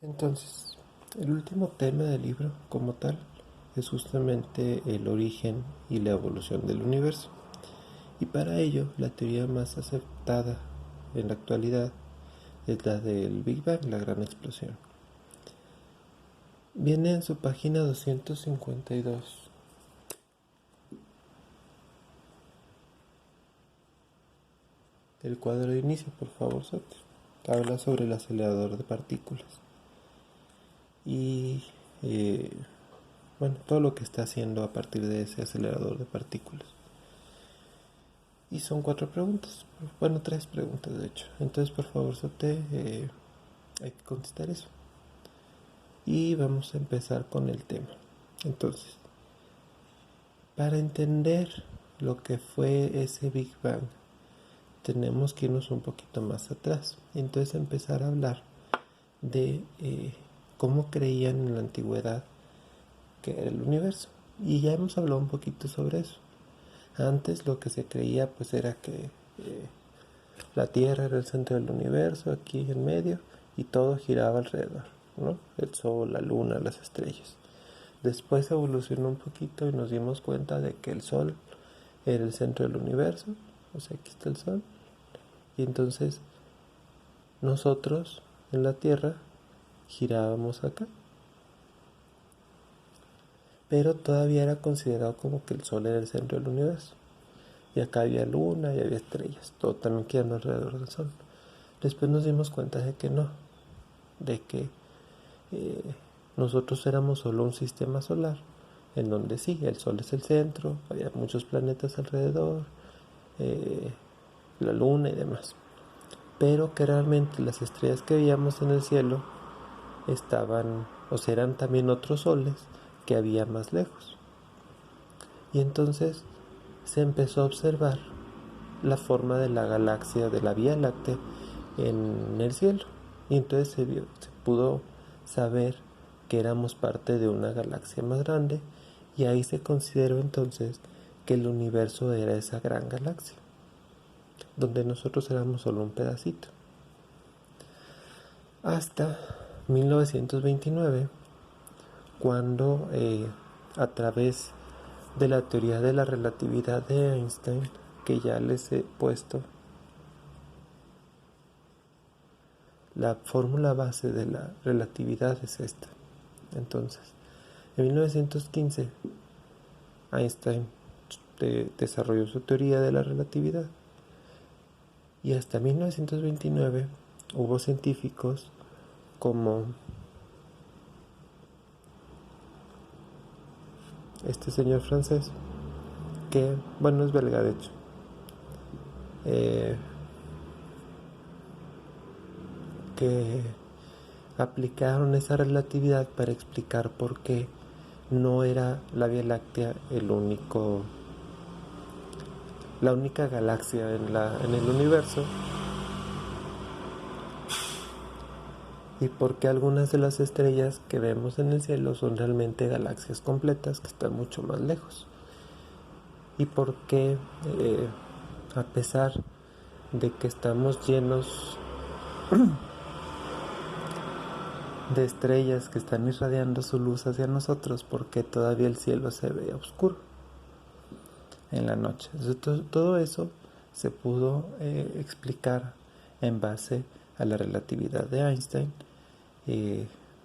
Entonces, el último tema del libro, como tal, es justamente el origen y la evolución del universo. Y para ello, la teoría más aceptada en la actualidad es la del Big Bang, la gran explosión. Viene en su página 252. El cuadro de inicio, por favor, Sote. Habla sobre el acelerador de partículas. Y bueno, todo lo que está haciendo a partir de ese acelerador de partículas. Y son 4 preguntas, bueno, 3 preguntas de hecho. Entonces, por favor, Sote, hay que contestar eso. Y vamos a empezar con el tema. Entonces, para entender lo que fue ese Big Bang, tenemos que irnos un poquito más atrás. Entonces, empezar a hablar de cómo creían en la antigüedad que era el universo. Y ya hemos hablado un poquito sobre eso. Antes lo que se creía pues era que la Tierra era el centro del universo, aquí en medio, y todo giraba alrededor, ¿no? El Sol, la Luna, las estrellas. Después evolucionó un poquito y nos dimos cuenta de que el Sol era el centro del universo, o sea, aquí está el Sol, y entonces nosotros en la Tierra girábamos acá. Pero todavía era considerado como que el Sol era el centro del universo. Y acá había luna y había estrellas, todo también quedando alrededor del Sol. Después nos dimos cuenta de que no, de que eh, nosotros éramos solo un sistema solar, en donde sí, el Sol es el centro, había muchos planetas alrededor, eh, la luna y demás. Pero que realmente las estrellas que veíamos en el cielo estaban, o sea, eran también otros soles que había más lejos. Y entonces se empezó a observar la forma de la galaxia, de la Vía Láctea en el cielo. Y entonces se pudo saber que éramos parte de una galaxia más grande, y ahí se consideró entonces que el universo era esa gran galaxia, donde nosotros éramos solo un pedacito. Hasta 1929, cuando a través de la teoría de la relatividad de Einstein, que ya les he puesto, la fórmula base de la relatividad es esta. Entonces, en 1915, Einstein desarrolló su teoría de la relatividad, y hasta 1929 hubo científicos como este señor francés, que, bueno, es belga de hecho, que aplicaron esa relatividad para explicar por qué no era la Vía Láctea la única galaxia en el universo, y por qué algunas de las estrellas que vemos en el cielo son realmente galaxias completas que están mucho más lejos, y por qué a pesar de que estamos llenos de estrellas que están irradiando su luz hacia nosotros, porque todavía el cielo se ve oscuro en la noche. Entonces, todo eso se pudo explicar en base a la relatividad de Einstein,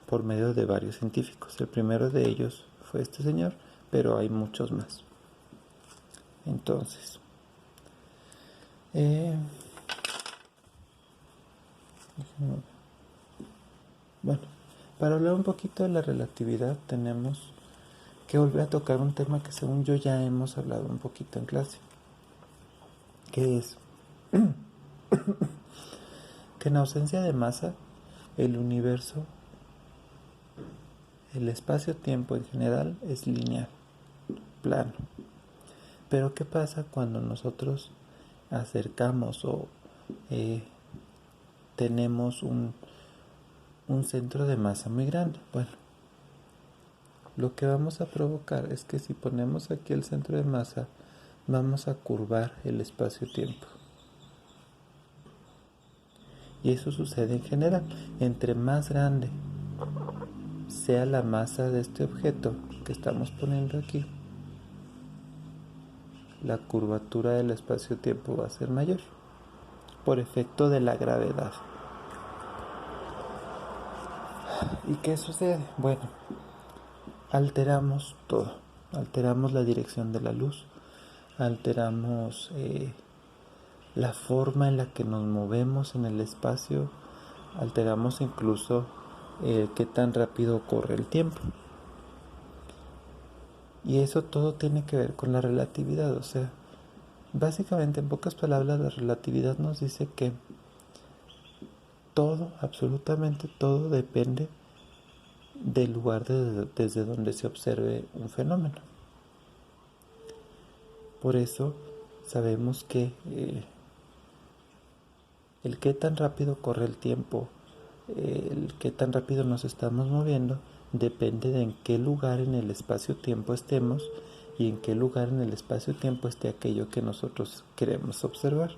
por medio de varios científicos. El primero de ellos fue este señor, pero hay muchos más. Entonces, bueno, para hablar un poquito de la relatividad tenemos que volver a tocar un tema que según yo ya hemos hablado un poquito en clase, que es que en ausencia de masa, el universo, el espacio-tiempo en general es lineal, plano. Pero ¿qué pasa cuando nosotros acercamos o tenemos un centro de masa muy grande? Bueno, lo que vamos a provocar es que si ponemos aquí el centro de masa, vamos a curvar el espacio-tiempo. Y eso sucede en general. Entre más grande sea la masa de este objeto que estamos poniendo aquí, la curvatura del espacio-tiempo va a ser mayor por efecto de la gravedad. ¿Y qué sucede? Bueno, alteramos todo. Alteramos la dirección de la luz, alteramos la forma en la que nos movemos en el espacio, alteramos incluso qué tan rápido corre el tiempo. Y eso todo tiene que ver con la relatividad. O sea, básicamente, en pocas palabras, la relatividad nos dice que todo, absolutamente todo, depende del lugar desde donde se observe un fenómeno. Por eso sabemos que el qué tan rápido corre el tiempo, el qué tan rápido nos estamos moviendo, depende de en qué lugar en el espacio-tiempo estemos y en qué lugar en el espacio-tiempo esté aquello que nosotros queremos observar.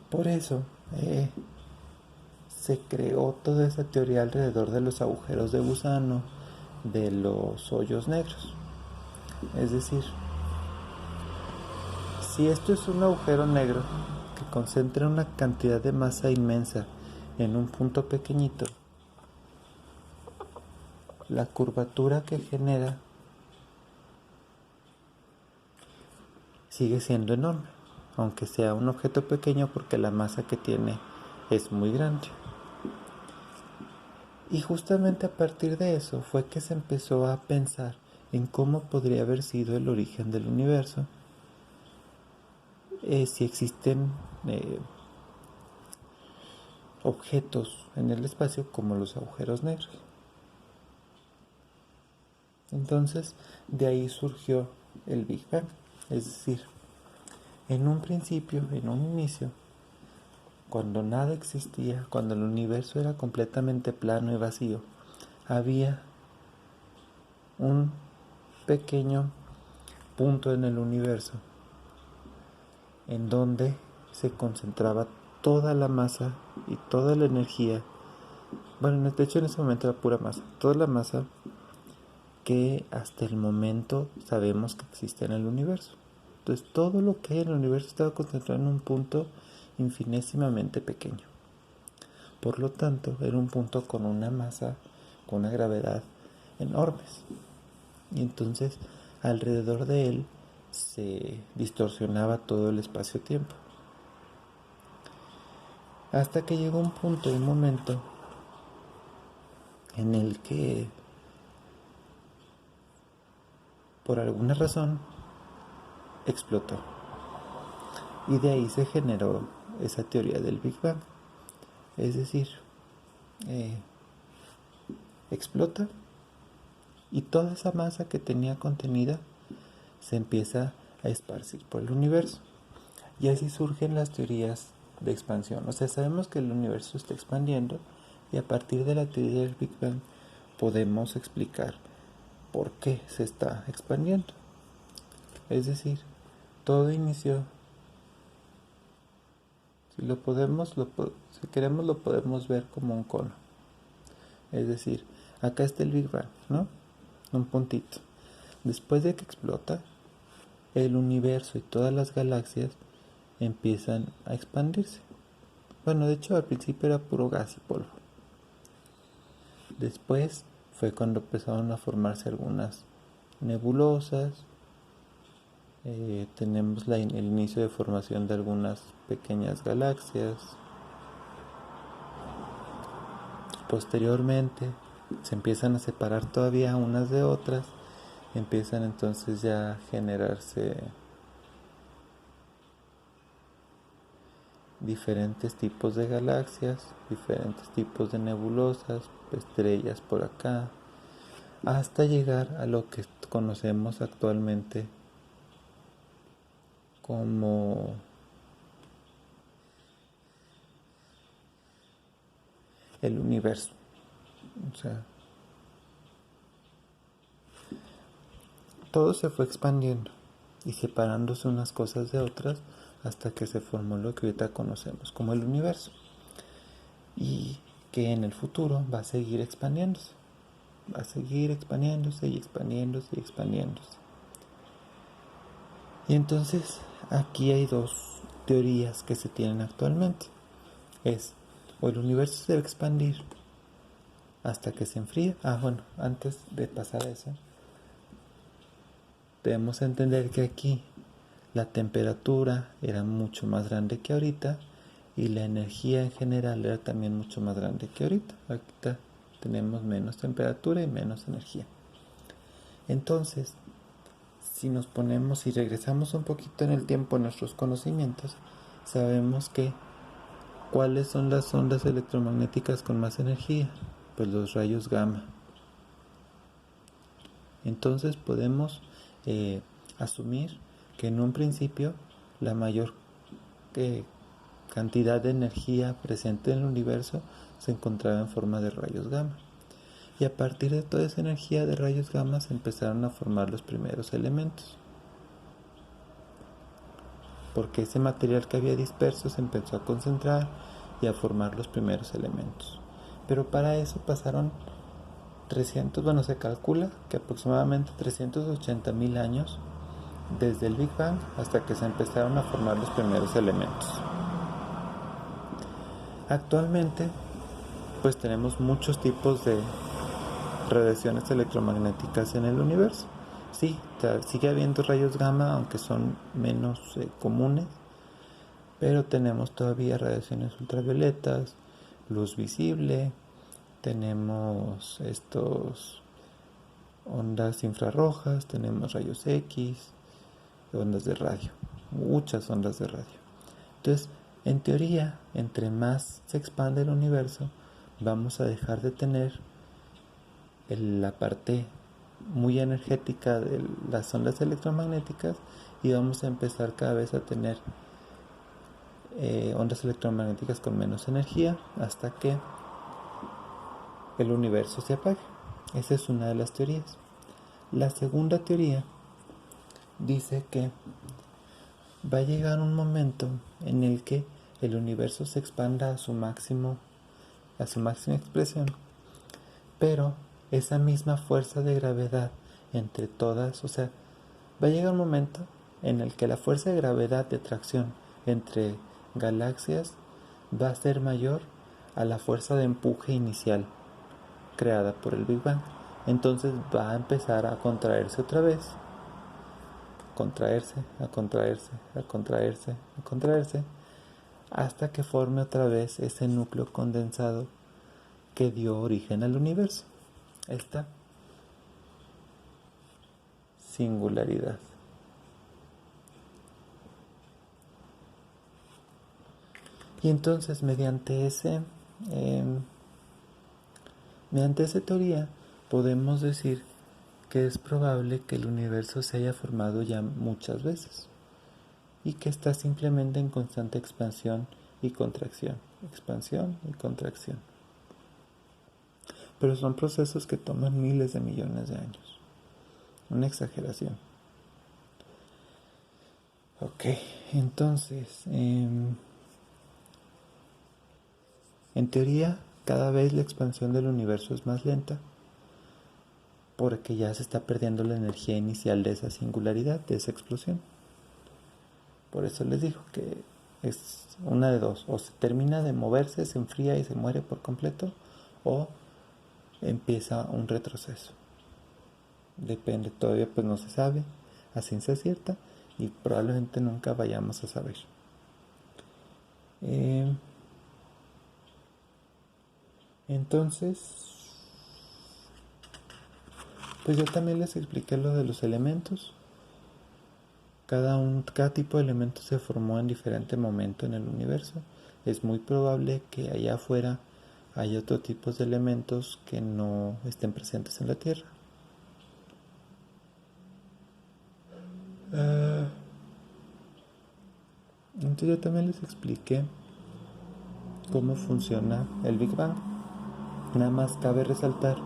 Por eso se creó toda esa teoría alrededor de los agujeros de gusano, de los hoyos negros. Es decir, si esto es un agujero negro que concentra una cantidad de masa inmensa en un punto pequeñito, la curvatura que genera sigue siendo enorme, aunque sea un objeto pequeño, porque la masa que tiene es muy grande. Y justamente a partir de eso fue que se empezó a pensar en cómo podría haber sido el origen del universo, si existen objetos en el espacio como los agujeros negros. Entonces, de ahí surgió el Big Bang. Es decir, en un principio, en un inicio, cuando nada existía, cuando el universo era completamente plano y vacío, había un pequeño punto en el universo en donde se concentraba toda la masa y toda la energía. Bueno, de hecho en ese momento era pura masa, toda la masa que hasta el momento sabemos que existe en el universo. Entonces todo lo que hay en el universo estaba concentrado en un punto infinísimamente pequeño. Por lo tanto, era un punto con una masa, con una gravedad enormes. Y entonces, alrededor de él se distorsionaba todo el espacio-tiempo. Hasta que llegó un punto, un momento, en el que, por alguna razón, explotó. Y de ahí se generó esa teoría del Big Bang. Es decir, explota y toda esa masa que tenía contenida se empieza a esparcir por el universo. Y así surgen las teorías de expansión. O sea, sabemos que el universo está expandiendo y a partir de la teoría del Big Bang podemos explicar por qué se está expandiendo. Es decir, todo inició. Si queremos lo podemos ver como un cono. Es decir, acá está el Big Bang, ¿no? Un puntito. Después de que explota, el universo y todas las galaxias empiezan a expandirse. Bueno, de hecho al principio era puro gas y polvo. Después fue cuando empezaron a formarse algunas nebulosas. Tenemos el inicio de formación de algunas pequeñas galaxias. Posteriormente se empiezan a separar todavía unas de otras. Empiezan entonces ya a generarse diferentes tipos de galaxias, diferentes tipos de nebulosas, estrellas por acá, hasta llegar a lo que conocemos actualmente como el universo. O sea, todo se fue expandiendo y separándose unas cosas de otras hasta que se formó lo que ahorita conocemos como el universo. ¿Y que en el futuro va a seguir expandiéndose. Va a seguir expandiéndose y expandiéndose y expandiéndose. Y entonces aquí hay dos teorías que se tienen actualmente. Es, o el universo se debe expandir hasta que se enfríe. Antes de pasar a eso, debemos entender que aquí la temperatura era mucho más grande que ahorita y la energía en general era también mucho más grande que ahorita. Ahorita tenemos menos temperatura y menos energía. Entonces, si nos ponemos y regresamos un poquito en el tiempo a nuestros conocimientos, sabemos que ¿cuáles son las ondas electromagnéticas con más energía? Pues los rayos gamma. Entonces podemos asumir que en un principio la mayor cantidad de energía presente en el universo se encontraba en forma de rayos gamma. Y a partir de toda esa energía de rayos gamma se empezaron a formar los primeros elementos. Porque ese material que había disperso se empezó a concentrar y a formar los primeros elementos. Pero para eso pasaron se calcula que aproximadamente 380.000 años desde el Big Bang hasta que se empezaron a formar los primeros elementos. Actualmente, pues tenemos muchos tipos de radiaciones electromagnéticas en el universo. Sí, sigue habiendo rayos gamma, aunque son menos comunes, pero tenemos todavía radiaciones ultravioletas, luz visible, tenemos ondas infrarrojas, tenemos rayos X, ondas de radio, muchas ondas de radio. Entonces, en teoría, entre más se expande el universo, vamos a dejar de tener la parte muy energética de las ondas electromagnéticas y vamos a empezar cada vez a tener ondas electromagnéticas con menos energía hasta que el universo se apague. Esa es una de las teorías. La segunda teoría dice que va a llegar un momento en el que el universo se expanda a su máxima expresión, pero esa misma fuerza de gravedad entre todas, va a llegar un momento en el que la fuerza de gravedad de atracción entre galaxias va a ser mayor a la fuerza de empuje inicial creada por el Big Bang. Entonces va a empezar a contraerse otra vez, contraerse, hasta que forme otra vez ese núcleo condensado que dio origen al universo, esta singularidad. Y entonces mediante esa teoría podemos decir que es probable que el universo se haya formado ya muchas veces y que está simplemente en constante expansión y contracción, pero son procesos que toman miles de millones de años. Una exageración. Ok, entonces en teoría cada vez la expansión del universo es más lenta porque ya se está perdiendo la energía inicial de esa singularidad, de esa explosión. Por eso les digo que es una de dos: o se termina de moverse, se enfría y se muere por completo, o empieza un retroceso. Depende, todavía pues no se sabe a ciencia cierta y probablemente nunca vayamos a saber. Entonces, pues yo también les expliqué lo de los elementos. Cada tipo de elemento se formó en diferente momento en el universo. Es muy probable que allá afuera haya otros tipos de elementos que no estén presentes en la Tierra. Entonces yo también les expliqué cómo funciona el Big Bang. Nada más cabe resaltar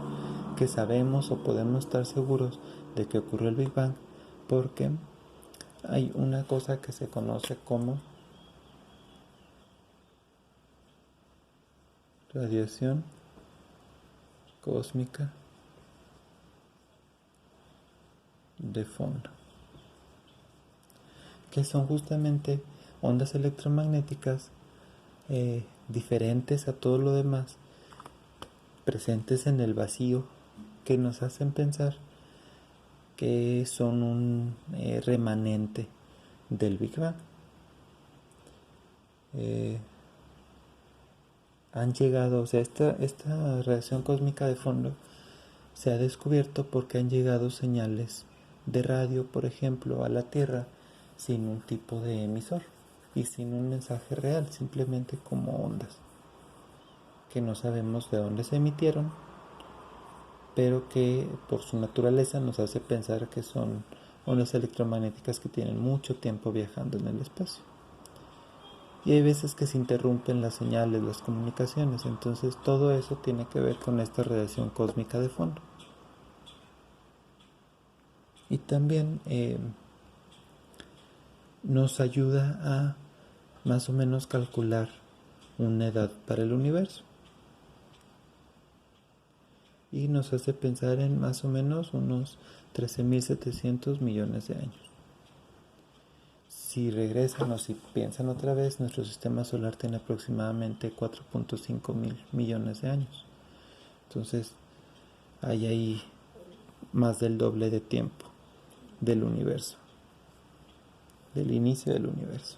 que sabemos o podemos estar seguros de que ocurrió el Big Bang porque hay una cosa que se conoce como radiación cósmica de fondo, que son justamente ondas electromagnéticas diferentes a todo lo demás, presentes en el vacío, que nos hacen pensar que son un remanente del Big Bang. Han llegado, o sea, esta radiación cósmica de fondo se ha descubierto porque han llegado señales de radio, por ejemplo, a la Tierra sin un tipo de emisor y sin un mensaje real, simplemente como ondas que no sabemos de dónde se emitieron, pero que por su naturaleza nos hace pensar que son ondas electromagnéticas que tienen mucho tiempo viajando en el espacio. Y hay veces que se interrumpen las señales, las comunicaciones, entonces todo eso tiene que ver con esta radiación cósmica de fondo. Y también nos ayuda a más o menos calcular una edad para el universo. Y nos hace pensar en más o menos unos 13.700 millones de años. Si regresan o si piensan otra vez, nuestro sistema solar tiene aproximadamente 4.5 mil millones de años. Entonces, hay ahí más del doble de tiempo del universo, del inicio del universo.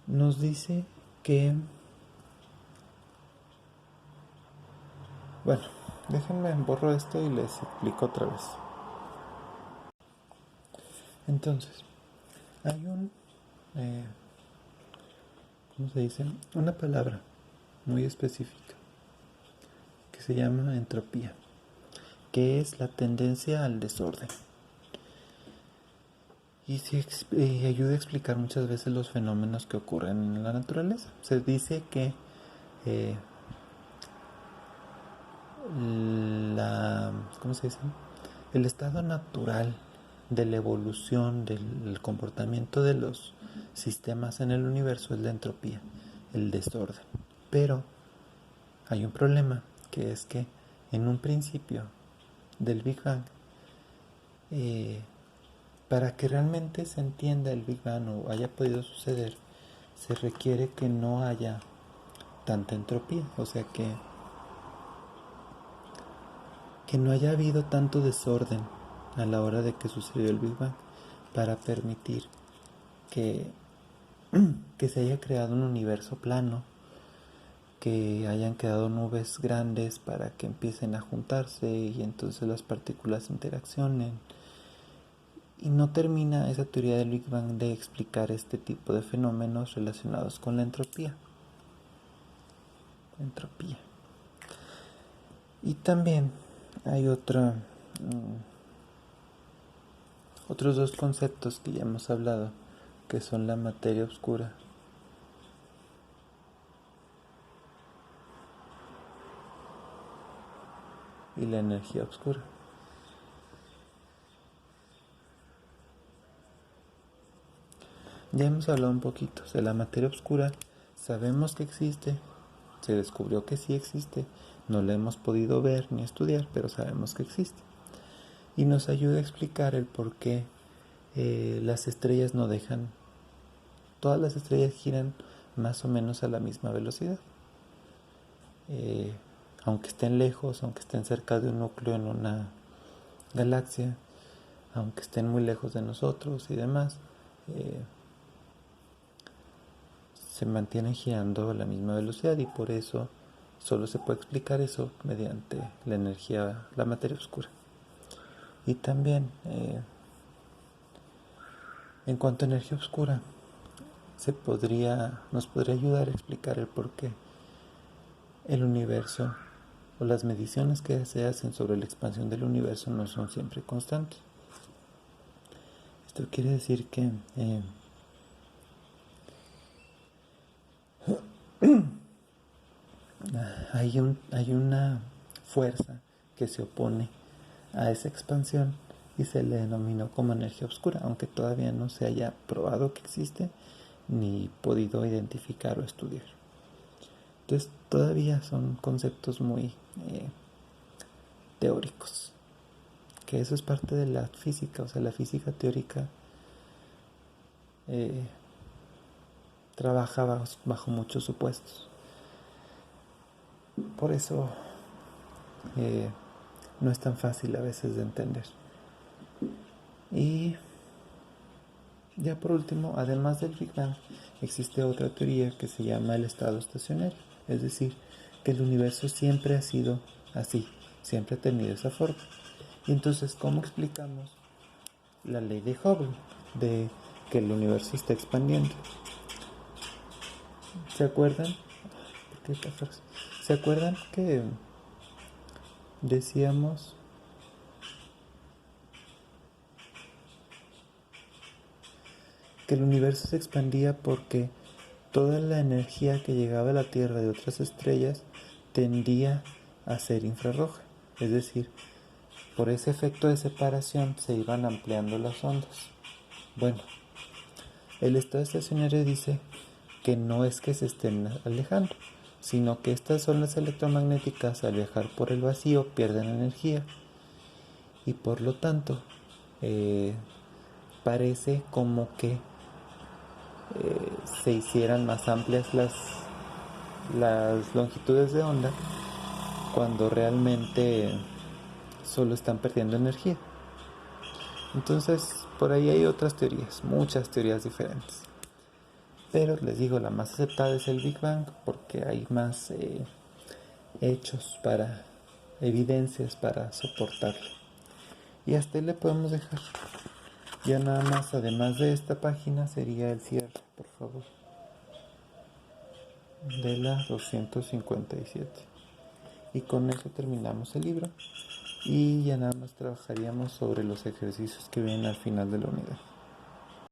Nos dice que, bueno, déjenme borro esto y les explico otra vez. Entonces, hay ¿cómo se dice? Una palabra muy específica que se llama entropía, que es la tendencia al desorden. Y ayuda a explicar muchas veces los fenómenos que ocurren en la naturaleza. Se dice que ¿cómo se dice? El estado natural de la evolución del comportamiento de los sistemas en el universo es la entropía, el desorden. Pero hay un problema, que es que en un principio del Big Bang, para que realmente se entienda el Big Bang o haya podido suceder, se requiere que no haya tanta entropía, o sea que no haya habido tanto desorden a la hora de que sucedió el Big Bang para permitir que se haya creado un universo plano, que hayan quedado nubes grandes para que empiecen a juntarse y entonces las partículas interaccionen. Y no termina esa teoría del Big Bang de explicar este tipo de fenómenos relacionados con la entropía. Y también hay otros dos conceptos que ya hemos hablado, que son la materia oscura y la energía oscura. Ya hemos hablado un poquito de la materia oscura. Sabemos que existe, se descubrió que sí existe, no la hemos podido ver ni estudiar, pero sabemos que existe. Y nos ayuda a explicar el por qué las estrellas no dejan, todas las estrellas giran más o menos a la misma velocidad. Aunque estén lejos, aunque estén cerca de un núcleo en una galaxia, aunque estén muy lejos de nosotros y demás, se mantienen girando a la misma velocidad y por eso solo se puede explicar eso mediante la energía, la materia oscura. Y también en cuanto a energía oscura, nos podría ayudar a explicar el por qué el universo o las mediciones que se hacen sobre la expansión del universo no son siempre constantes. Esto quiere decir que hay una fuerza que se opone a esa expansión y se le denominó como energía oscura, aunque todavía no se haya probado que existe ni podido identificar o estudiar. Entonces todavía son conceptos muy teóricos, que eso es parte de la física, o sea, la física teórica trabaja bajo muchos supuestos. Por eso no es tan fácil a veces de entender. Y ya por último, además del Big Bang, existe otra teoría que se llama el estado estacionario, es decir, que el universo siempre ha sido así, siempre ha tenido esa forma. Y entonces, ¿cómo explicamos la ley de Hubble, de que el universo está expandiendo? ¿Se acuerdan? ¿Se acuerdan que decíamos que el universo se expandía porque toda la energía que llegaba a la Tierra de otras estrellas tendía a ser infrarroja? Es decir, por ese efecto de separación se iban ampliando las ondas. Bueno, el estado estacionario dice que no es que se estén alejando, sino que estas ondas electromagnéticas al viajar por el vacío pierden energía y por lo tanto parece como que se hicieran más amplias las longitudes de onda cuando realmente solo están perdiendo energía. Entonces, por ahí hay otras teorías, muchas teorías diferentes. Pero les digo, la más aceptada es el Big Bang porque hay más hechos evidencias para soportarlo. Y hasta ahí le podemos dejar. Ya nada más, además de esta página, sería el cierre, por favor, de la 257. Y con eso terminamos el libro. Y ya nada más trabajaríamos sobre los ejercicios que vienen al final de la unidad.